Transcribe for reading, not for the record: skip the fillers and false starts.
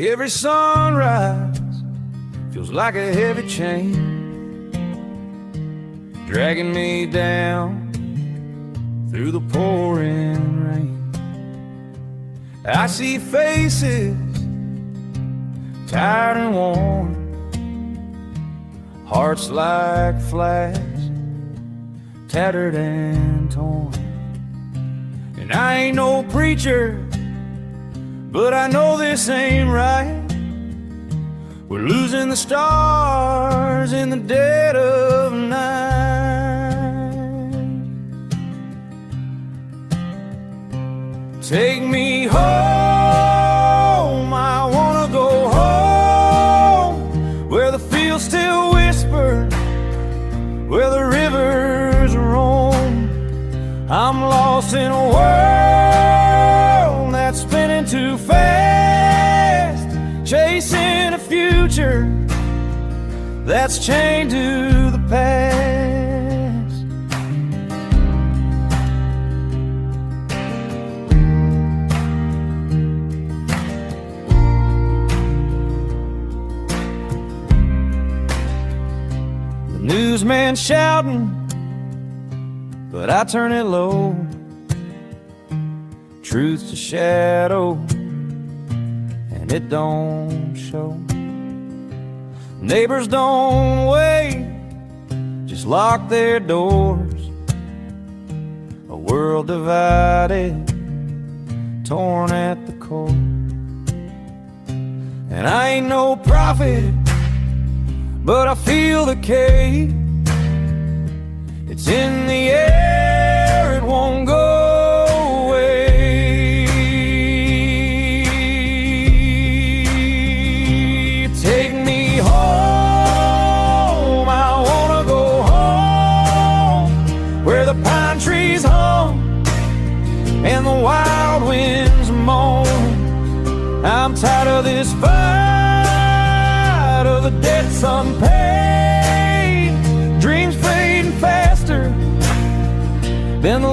Every sunrise feels like a heavy chain, dragging me down through the pouring rain. I see faces, tired and worn, hearts like flags, tattered and torn. And I ain't no preacher, but I know this ain't right. We're losing the stars in the dead of night. Take me home, I wanna go home, where the fields still whisper, where the rivers roam. I'm lost in a world that's spinning too fast, chasing a future that's chained to the past. The newsman shouting, but I turn it low. Truth's a shadow, and it don't show. Neighbors don't wait, just lock their doors. A world divided, torn at the core. And I ain't no prophet, but I feel the decay. It's in the air, it won't go. And the wild winds moan. I'm tired of this fight, of the debts unpaid. Dreams fading faster than the